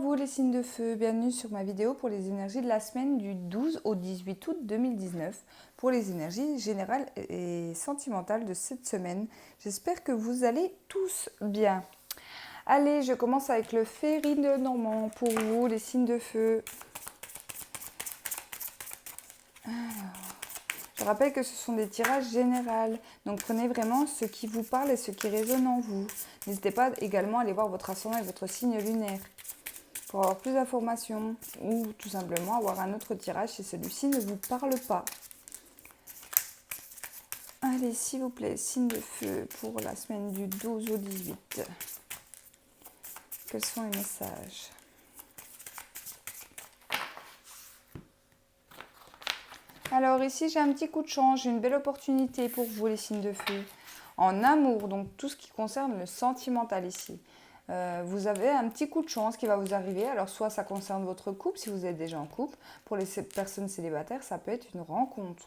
vous les signes de feu, bienvenue sur ma vidéo pour les énergies de la semaine du 12 au 18 août 2019 pour les énergies générales et sentimentales de cette semaine. J'espère que vous allez tous bien. Allez, je commence avec le Féerie de Normand pour vous les signes de feu. Je rappelle que ce sont des tirages généraux, donc prenez vraiment ce qui vous parle et ce qui résonne en vous. N'hésitez pas également à aller voir votre ascendant et votre signe lunaire pour avoir plus d'informations ou tout simplement avoir un autre tirage si celui-ci ne vous parle pas. Allez, s'il vous plaît, signe de feu pour la semaine du 12 au 18. Quels sont les messages ? Alors ici, j'ai un petit coup de chance, j'ai une belle opportunité pour vous les signes de feu. En amour, donc tout ce qui concerne le sentimental ici. Vous avez un petit coup de chance qui va vous arriver. Alors soit ça concerne votre couple, si vous êtes déjà en couple. Pour les personnes célibataires, ça peut être une rencontre.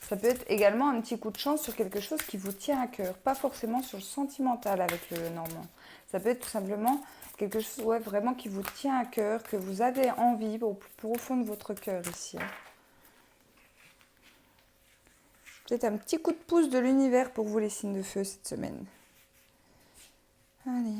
Ça peut être également un petit coup de chance sur quelque chose qui vous tient à cœur. Pas forcément sur le sentimental avec le Normand. Ça peut être tout simplement quelque chose vraiment qui vous tient à cœur, que vous avez envie au plus profond de votre cœur ici. Peut-être un petit coup de pouce de l'univers pour vous les signes de feu cette semaine. Allez.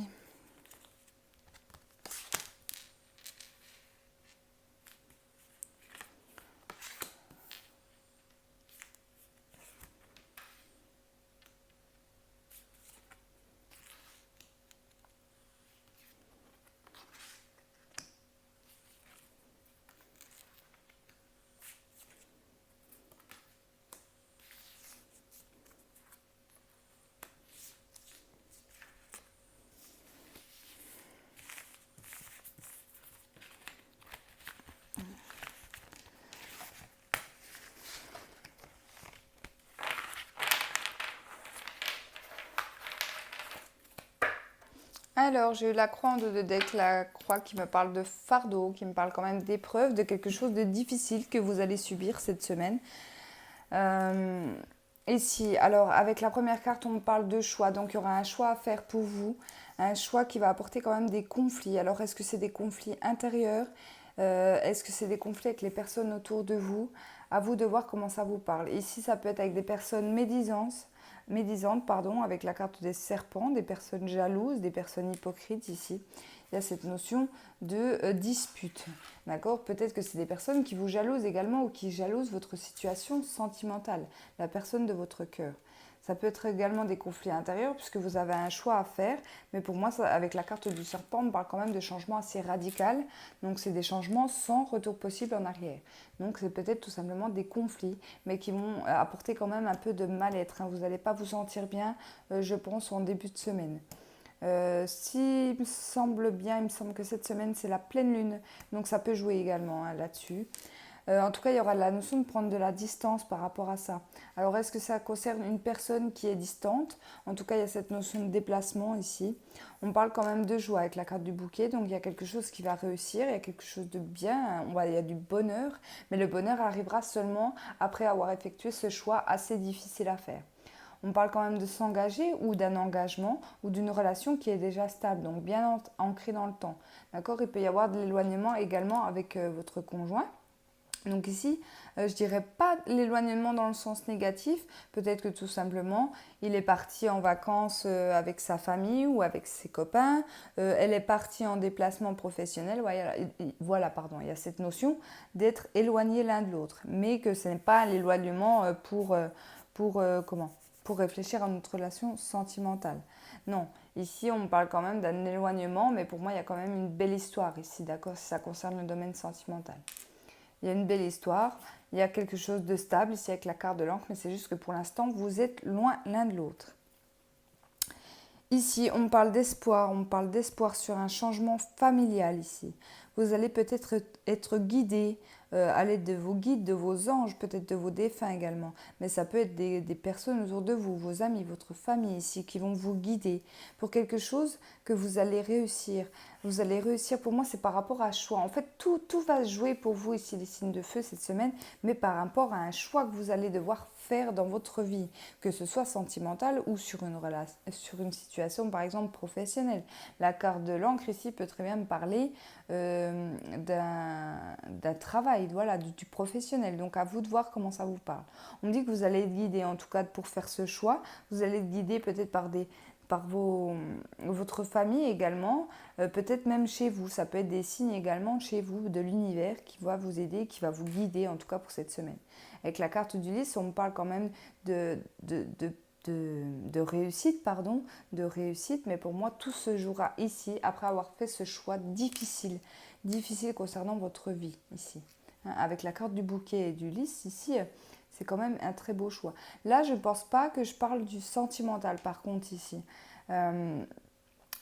Alors, j'ai eu la croix en dos de deck, la croix qui me parle de fardeau, qui me parle quand même d'épreuve, de quelque chose de difficile que vous allez subir cette semaine. Ici, alors avec la première carte, on me parle de choix, donc il y aura un choix à faire pour vous, un choix qui va apporter quand même des conflits. Alors, est-ce que c'est des conflits intérieurs ? Est-ce que c'est des conflits avec les personnes autour de vous ? À vous de voir comment ça vous parle. Ici, ça peut être avec des personnes médisantes, avec la carte des serpents, des personnes jalouses, des personnes hypocrites ici. Il y a cette notion de dispute, d'accord ? Peut-être que c'est des personnes qui vous jalousent également ou qui jalousent votre situation sentimentale, la personne de votre cœur. Ça peut être également des conflits intérieurs puisque vous avez un choix à faire. Mais pour moi, ça, avec la carte du serpent, on parle quand même de changements assez radicaux. Donc, c'est des changements sans retour possible en arrière. Donc, c'est peut-être tout simplement des conflits, mais qui vont apporter quand même un peu de mal-être. Vous n'allez pas vous sentir bien, je pense, en début de semaine. S'il me semble bien, il me semble que cette semaine, c'est la pleine lune. Donc, ça peut jouer également là-dessus. En tout cas, il y aura la notion de prendre de la distance par rapport à ça. Alors, est-ce que ça concerne une personne qui est distante ? En tout cas, il y a cette notion de déplacement ici. On parle quand même de joie avec la carte du bouquet. Donc, il y a quelque chose qui va réussir, il y a quelque chose de bien, il y a du bonheur. Mais le bonheur arrivera seulement après avoir effectué ce choix assez difficile à faire. On parle quand même de s'engager ou d'un engagement ou d'une relation qui est déjà stable, donc bien ancrée dans le temps. D'accord ? Il peut y avoir de l'éloignement également avec votre conjoint. Donc ici, je dirais pas l'éloignement dans le sens négatif, peut-être que tout simplement, il est parti en vacances avec sa famille ou avec ses copains, elle est partie en déplacement professionnel, voilà, il y a cette notion d'être éloigné l'un de l'autre, mais que ce n'est pas l'éloignement pour réfléchir à notre relation sentimentale. Non, ici on parle quand même d'un éloignement, mais pour moi il y a quand même une belle histoire ici, d'accord, si ça concerne le domaine sentimental. Il y a une belle histoire, il y a quelque chose de stable ici avec la carte de l'encre, mais c'est juste que pour l'instant, vous êtes loin l'un de l'autre. Ici, on parle d'espoir sur un changement familial ici. Vous allez peut-être être guidé à l'aide de vos guides, de vos anges, peut-être de vos défunts également. Mais ça peut être des personnes autour de vous, vos amis, votre famille ici, qui vont vous guider pour quelque chose que vous allez réussir. Vous allez réussir, pour moi, c'est par rapport à un choix. En fait, tout va se jouer pour vous ici, les signes de feu, cette semaine, mais par rapport à un choix que vous allez devoir faire dans votre vie, que ce soit sentimental ou sur une relation, sur une situation, par exemple, professionnelle. La carte de l'encre ici peut très bien me parler d'un travail, voilà, du professionnel. Donc, à vous de voir comment ça vous parle. On me dit que vous allez être guidé, en tout cas, pour faire ce choix. Vous allez être guidé peut-être par votre famille également, peut-être même chez vous. Ça peut être des signes également chez vous, de l'univers qui va vous aider, qui va vous guider en tout cas pour cette semaine. Avec la carte du lys, on me parle quand même de réussite, pardon, de réussite, mais pour moi tout se jouera ici après avoir fait ce choix difficile, difficile concernant votre vie ici. Hein, avec la carte du bouquet et du lys ici, c'est quand même un très beau choix. Là, je ne pense pas que je parle du sentimental, par contre, ici. Euh,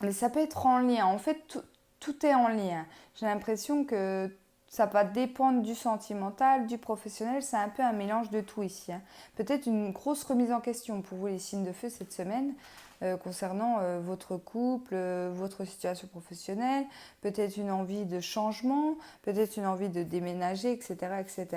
mais ça peut être en lien. En fait, tout est en lien. J'ai l'impression que ça va dépendre du sentimental, du professionnel. C'est un peu un mélange de tout ici. Hein. Peut-être une grosse remise en question pour vous, les signes de feu, cette semaine. Concernant votre couple, votre situation professionnelle, peut-être une envie de changement, peut-être une envie de déménager, etc., etc.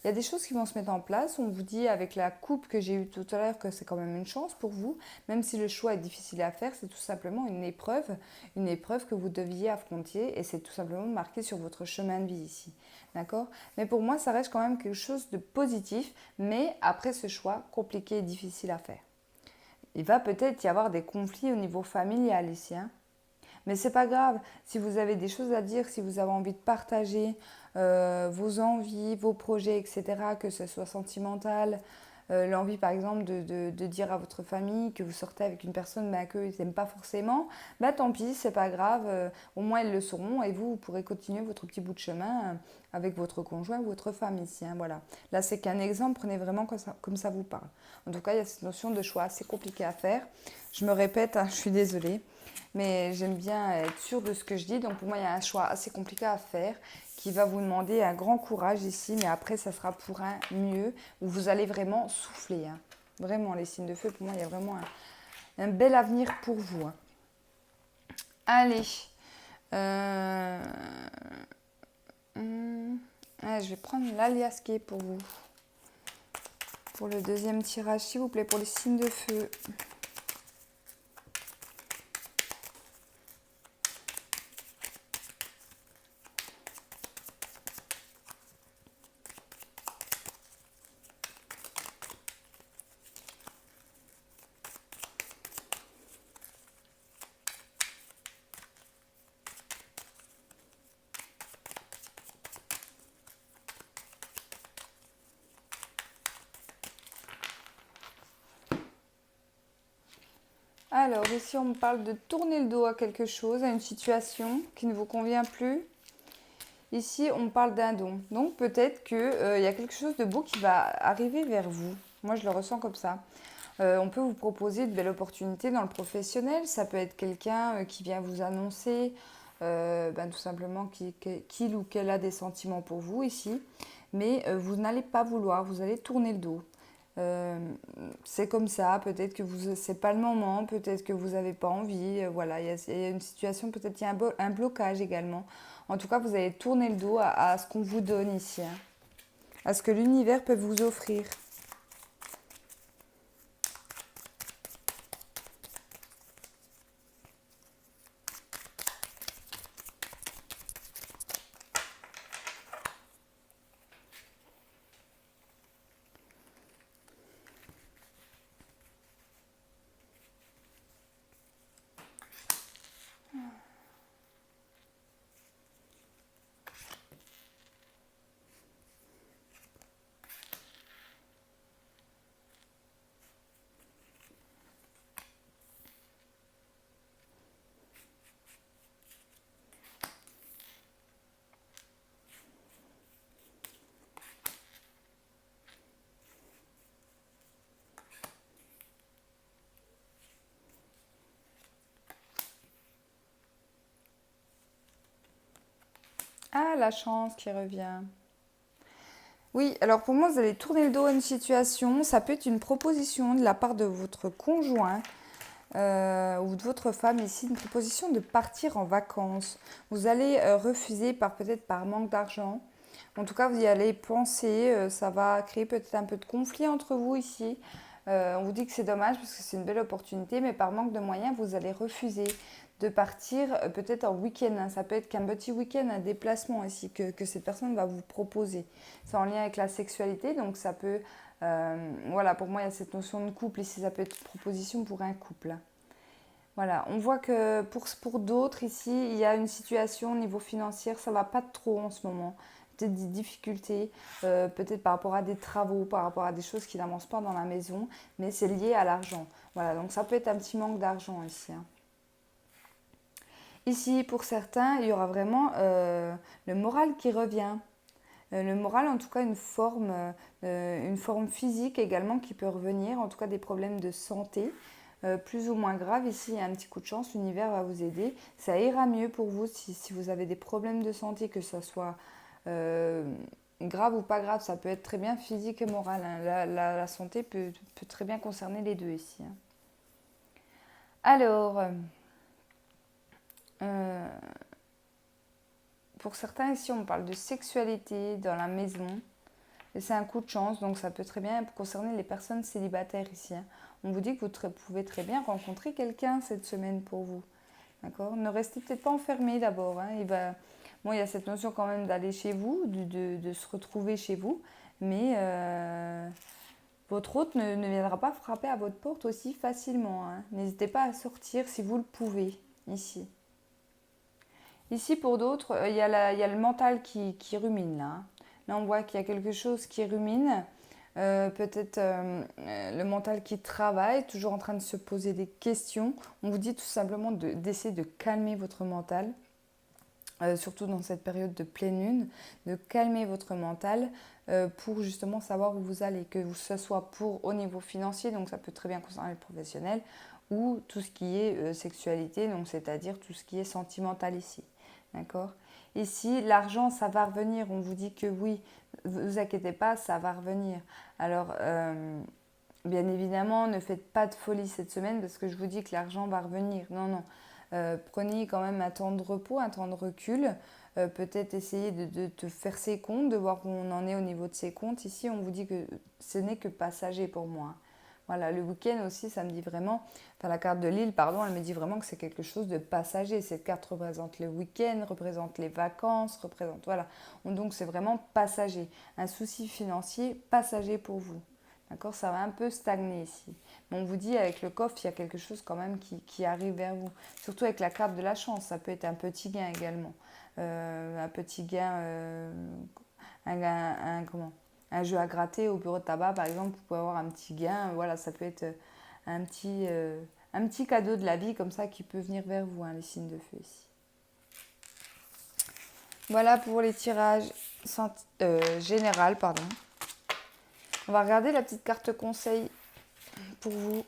Il y a des choses qui vont se mettre en place. On vous dit avec la coupe que j'ai eue tout à l'heure que c'est quand même une chance pour vous, même si le choix est difficile à faire, c'est tout simplement une épreuve que vous deviez affronter et c'est tout simplement marqué sur votre chemin de vie ici. D'accord? Mais pour moi, ça reste quand même quelque chose de positif, mais après ce choix compliqué et difficile à faire. Il va peut-être y avoir des conflits au niveau familial ici. Hein. Mais c'est pas grave. Si vous avez des choses à dire, si vous avez envie de partager vos envies, vos projets, etc., que ce soit sentimental, l'envie par exemple de dire à votre famille que vous sortez avec une personne mais qu'ils n'aiment pas forcément, bah tant pis, c'est pas grave. Au moins ils le sauront et vous pourrez continuer votre petit bout de chemin avec votre conjoint ou votre femme ici. Hein, voilà. Là, c'est qu'un exemple. Prenez vraiment comme ça vous parle. En tout cas, il y a cette notion de choix assez compliqué à faire. Je me répète, hein, je suis désolée. Mais j'aime bien être sûre de ce que je dis. Donc pour moi, il y a un choix assez compliqué à faire qui va vous demander un grand courage ici. Mais après, ça sera pour un mieux où vous allez vraiment souffler. Hein. Vraiment, les signes de feu, pour moi, il y a vraiment un bel avenir pour vous. Hein. Allez. Euh... je vais prendre l'alias qui est pour vous. Pour le deuxième tirage, s'il vous plaît, pour les signes de feu. Alors, ici, on me parle de tourner le dos à quelque chose, à une situation qui ne vous convient plus. Ici, on parle d'un don. Donc, peut-être qu'il y a quelque chose de beau qui va arriver vers vous. Moi, je le ressens comme ça. On peut vous proposer de belles opportunités dans le professionnel. Ça peut être quelqu'un qui vient vous annoncer tout simplement qu'il ou qu'elle a des sentiments pour vous ici. Mais vous n'allez pas vouloir, vous allez tourner le dos. Euh, c'est comme ça, peut-être que c'est pas le moment, peut-être que vous n'avez pas envie. Voilà, il y a une situation, peut-être qu'il y a un blocage également. En tout cas, vous allez tourner le dos à ce qu'on vous donne ici, hein, à ce que l'univers peut vous offrir. Ah, la chance qui revient. Oui, alors pour moi, vous allez tourner le dos à une situation. Ça peut être une proposition de la part de votre conjoint ou de votre femme ici une proposition de partir en vacances. Vous allez refuser peut-être par manque d'argent. En tout cas, vous y allez penser, ça va créer peut-être un peu de conflit entre vous ici. On vous dit que c'est dommage parce que c'est une belle opportunité, mais par manque de moyens, vous allez refuser de partir peut-être en week-end. Hein. Ça peut être qu'un petit week-end, un déplacement ici que cette personne va vous proposer. C'est en lien avec la sexualité, donc ça peut... voilà, pour moi, il y a cette notion de couple ici, ça peut être une proposition pour un couple. Voilà, on voit que pour d'autres ici, il y a une situation au niveau financier, ça ne va pas trop en ce moment. Peut-être des difficultés, peut-être par rapport à des travaux, par rapport à des choses qui n'avancent pas dans la maison, mais c'est lié à l'argent. Voilà, donc ça peut être un petit manque d'argent ici. Hein. Ici, pour certains, il y aura vraiment le moral qui revient. Le moral, en tout cas, une forme physique également qui peut revenir, en tout cas des problèmes de santé. Plus ou moins graves. Ici, il y a un petit coup de chance, l'univers va vous aider. Ça ira mieux pour vous si vous avez des problèmes de santé, que ce soit grave ou pas grave. Ça peut être très bien physique et moral. Hein. La santé peut très bien concerner les deux ici. Hein. Alors, pour certains ici, on parle de sexualité dans la maison. Et c'est un coup de chance, donc ça peut très bien concerner les personnes célibataires ici. Hein. On vous dit que vous pouvez très bien rencontrer quelqu'un cette semaine pour vous. D'accord ? Ne restez peut-être pas enfermé d'abord. Hein. Bon, il y a cette notion quand même d'aller chez vous, de se retrouver chez vous, mais votre hôte ne viendra pas frapper à votre porte aussi facilement. Hein. N'hésitez pas à sortir si vous le pouvez ici. Ici, pour d'autres, il y a le mental qui rumine là. Hein. Là, on voit qu'il y a quelque chose qui rumine. Peut-être le mental qui travaille, toujours en train de se poser des questions. On vous dit tout simplement d'essayer de calmer votre mental, surtout dans cette période de pleine lune, de calmer votre mental pour justement savoir où vous allez, que ce soit pour au niveau financier, donc ça peut très bien concerner le professionnel, ou tout ce qui est sexualité, donc c'est-à-dire tout ce qui est sentimental ici. D'accord ? Ici, l'argent, ça va revenir. On vous dit que oui, ne vous inquiétez pas, ça va revenir. Alors, bien évidemment, ne faites pas de folie cette semaine parce que je vous dis que l'argent va revenir. Non, non. Prenez quand même un temps de repos, un temps de recul. Peut-être essayer de faire ses comptes, de voir où on en est au niveau de ses comptes. Ici, on vous dit que ce n'est que passager pour moi. Voilà, le week-end aussi, ça me dit vraiment, enfin la carte de l'île, pardon, elle me dit vraiment que c'est quelque chose de passager. Cette carte représente le week-end, représente les vacances, représente, voilà. Donc c'est vraiment passager. Un souci financier passager pour vous. D'accord ? Ça va un peu stagner ici. Mais on vous dit, avec le coffre, il y a quelque chose quand même qui arrive vers vous. Surtout avec la carte de la chance, ça peut être un petit gain également. Un petit gain, comment ? Un jeu à gratter au bureau de tabac, par exemple, vous pouvez avoir un petit gain. Voilà, ça peut être un petit cadeau de la vie comme ça qui peut venir vers vous, hein, les signes de feu ici. Voilà pour les tirages général, pardon. On va regarder la petite carte conseil pour vous.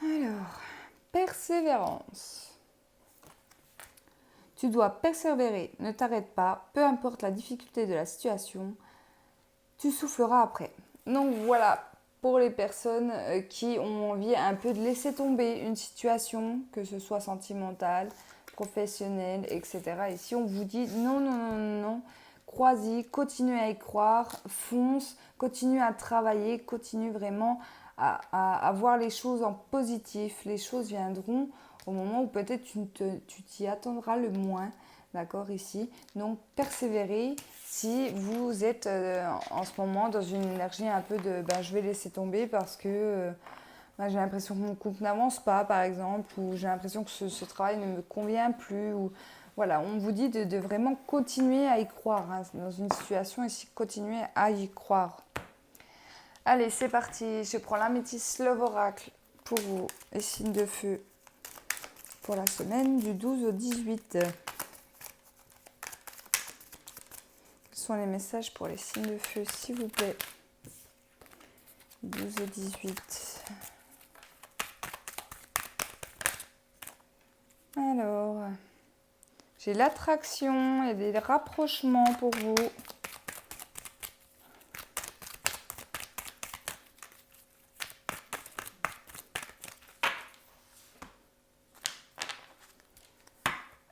Alors, persévérance. Tu dois persévérer, ne t'arrête pas, peu importe la difficulté de la situation, tu souffleras après. Donc voilà, pour les personnes qui ont envie un peu de laisser tomber une situation, que ce soit sentimentale, professionnelle, etc. Et si on vous dit non, non, non, non, non, crois-y, continue à y croire, fonce, continue à travailler, continue vraiment à voir les choses en positif. Les choses viendront au moment où peut-être tu t'y attendras le moins. D'accord, ici. Donc, persévérer si vous êtes en ce moment dans une énergie un peu de je vais laisser tomber parce que j'ai l'impression que mon couple n'avance pas, par exemple, ou j'ai l'impression que ce travail ne me convient plus. Ou, voilà, on vous dit de vraiment continuer à y croire. Hein, dans une situation ici, continuer à y croire. Allez, c'est parti. Je prends l'améthyste Love Oracle pour vous, les signes de feu pour la semaine du 12 au 18. Quels sont les messages pour les signes de feu, s'il vous plaît? 12 et 18. Alors, J'ai l'attraction et des rapprochements pour vous.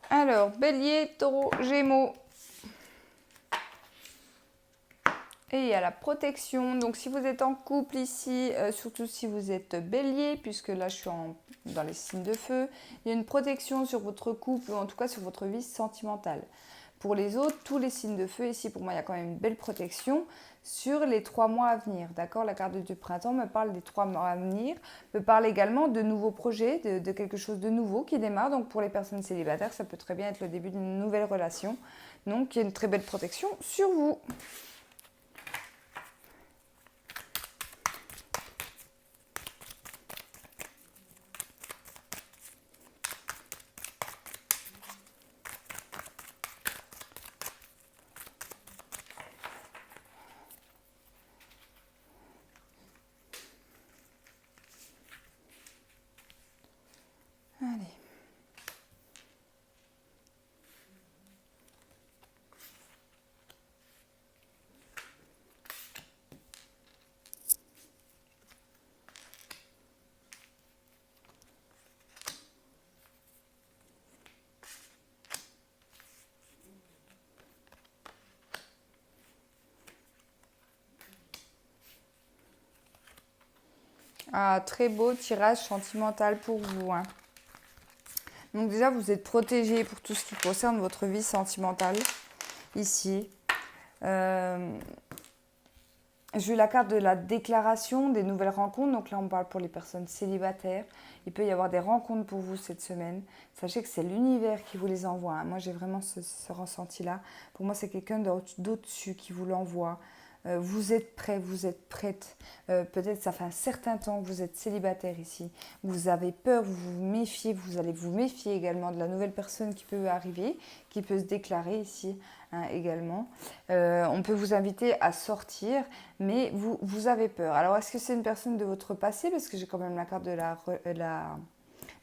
Alors, Bélier, Taureau, Gémeaux. Et il y a la protection. Donc, si vous êtes en couple ici, surtout si vous êtes Bélier, puisque là, je suis dans les signes de feu, il y a une protection sur votre couple, ou en tout cas sur votre vie sentimentale. Pour les autres, tous les signes de feu, ici, pour moi, il y a quand même une belle protection sur les 3 mois à venir. D'accord? La carte du printemps me parle des 3 mois à venir, me parle également de nouveaux projets, de quelque chose de nouveau qui démarre. Donc, pour les personnes célibataires, ça peut très bien être le début d'une nouvelle relation. Donc, il y a une très belle protection sur vous. Allez. Ah, très beau tirage sentimental pour vous, hein. Donc déjà, vous êtes protégé pour tout ce qui concerne votre vie sentimentale, ici. J'ai eu la carte de la déclaration, des nouvelles rencontres. Donc là, on parle pour les personnes célibataires. Il peut y avoir des rencontres pour vous cette semaine. Sachez que c'est l'univers qui vous les envoie, hein. Moi, j'ai vraiment ce ressenti-là. Pour moi, c'est quelqu'un d'au-dessus qui vous l'envoie. Vous êtes prêt, vous êtes prête. Peut-être ça fait un certain temps que vous êtes célibataire ici. Vous avez peur, vous vous méfiez. Vous allez vous méfier également de la nouvelle personne qui peut arriver, qui peut se déclarer ici, hein, également. On peut vous inviter à sortir, mais vous avez peur. Alors, est-ce que c'est une personne de votre passé? Parce que j'ai quand même la carte de la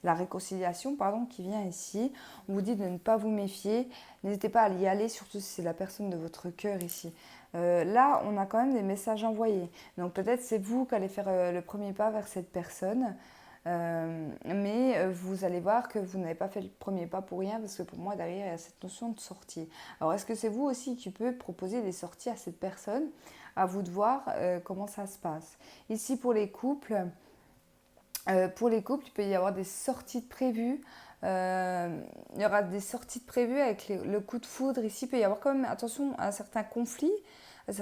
réconciliation, pardon, qui vient ici. On vous dit de ne pas vous méfier. N'hésitez pas à y aller, surtout si c'est la personne de votre cœur ici. Là, on a quand même des messages envoyés. Donc peut-être c'est vous qui allez faire le premier pas vers cette personne. Mais vous allez voir que vous n'avez pas fait le premier pas pour rien, parce que pour moi, derrière, il y a cette notion de sortie. Alors, est-ce que c'est vous aussi qui peut proposer des sorties à cette personne? À vous de voir comment ça se passe. Ici, pour les couples, il peut y avoir des sorties de prévues. Il y aura des sorties de prévues avec le coup de foudre. Ici, il peut y avoir quand même, attention, un certain conflit. Il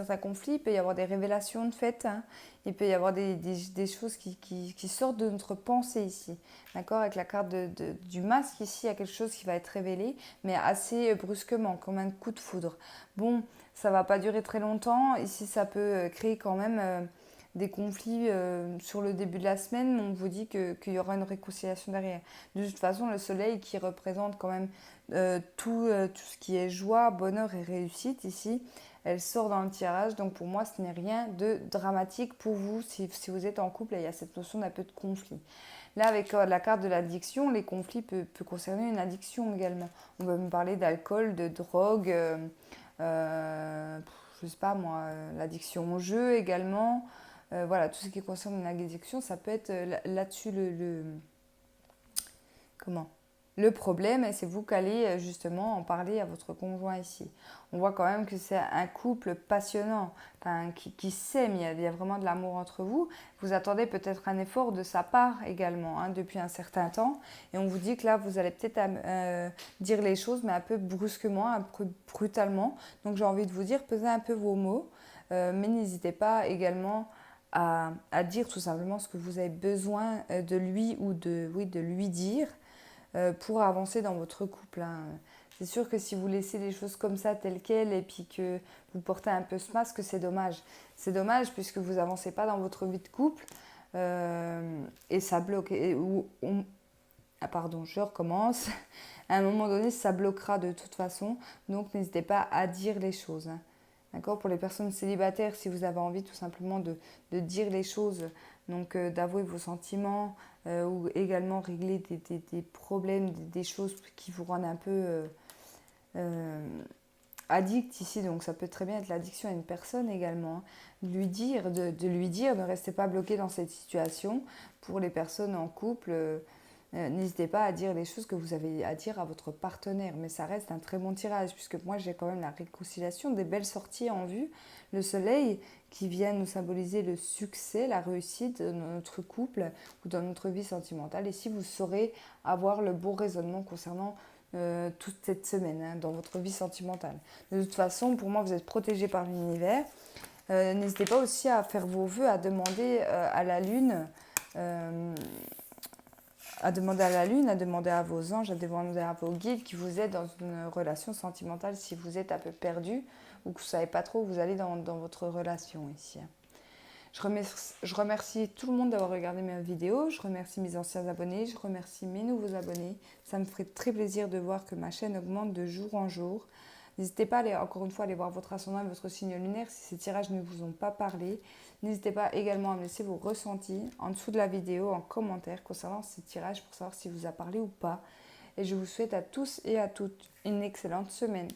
peut y avoir des révélations de fait, hein. Il peut y avoir des choses qui sortent de notre pensée ici. D'accord? Avec la carte du masque, ici, il y a quelque chose qui va être révélé, mais assez brusquement, comme un coup de foudre. Bon, ça ne va pas durer très longtemps. Ici, ça peut créer quand même des conflits sur le début de la semaine, on vous dit qu'il y aura une réconciliation derrière. De toute façon, le soleil qui représente quand même tout ce qui est joie, bonheur et réussite ici, elle sort dans le tirage. Donc pour moi, ce n'est rien de dramatique pour vous si vous êtes en couple et il y a cette notion d'un peu de conflit. Là, avec la carte de l'addiction, les conflits peuvent concerner une addiction également. On va me parler d'alcool, de drogue, je sais pas moi, l'addiction au jeu également. Voilà, tout ce qui concerne une addiction, ça peut être là-dessus comment le problème, et c'est vous qui allez justement en parler à votre conjoint ici. On voit quand même que c'est un couple passionnant, enfin, qui s'aime, il y a vraiment de l'amour entre vous. Vous attendez peut-être un effort de sa part également, hein, depuis un certain temps, et on vous dit que là, vous allez peut-être dire les choses, mais un peu brusquement, un peu brutalement. Donc j'ai envie de vous dire, pesez un peu vos mots, mais n'hésitez pas également à dire tout simplement ce que vous avez besoin de lui ou de lui dire pour avancer dans votre couple, hein. C'est sûr que si vous laissez les choses comme ça, telles quelles, et puis que vous portez un peu ce masque, c'est dommage. C'est dommage puisque vous n'avancez pas dans votre vie de couple et ça bloque. Ah pardon, je recommence. À un moment donné, ça bloquera de toute façon. Donc n'hésitez pas à dire les choses, hein. D'accord? Pour les personnes célibataires, si vous avez envie tout simplement de dire les choses, donc d'avouer vos sentiments ou également régler des problèmes, des choses qui vous rendent un peu addict ici, donc ça peut très bien être l'addiction à une personne également, hein. De lui dire, ne restez pas bloqué dans cette situation. Pour les personnes en couple, n'hésitez pas à dire les choses que vous avez à dire à votre partenaire, mais ça reste un très bon tirage, puisque moi j'ai quand même la réconciliation, des belles sorties en vue, le soleil qui vient nous symboliser le succès, la réussite dans notre couple ou dans notre vie sentimentale. Ici, vous saurez avoir le bon raisonnement concernant toute cette semaine, hein, dans votre vie sentimentale. De toute façon, pour moi, vous êtes protégé par l'univers. N'hésitez pas aussi à faire vos vœux, à demander à la lune, à demander à vos anges, à demander à vos guides qui vous aident dans une relation sentimentale si vous êtes un peu perdu ou que vous ne savez pas trop où vous allez dans votre relation ici. Je remercie tout le monde d'avoir regardé mes vidéos, je remercie mes anciens abonnés, je remercie mes nouveaux abonnés. Ça me ferait très plaisir de voir que ma chaîne augmente de jour en jour. N'hésitez pas, encore une fois, à aller voir votre ascendant et votre signe lunaire si ces tirages ne vous ont pas parlé. N'hésitez pas également à me laisser vos ressentis en dessous de la vidéo, en commentaire concernant ces tirages pour savoir si vous a parlé ou pas. Et je vous souhaite à tous et à toutes une excellente semaine.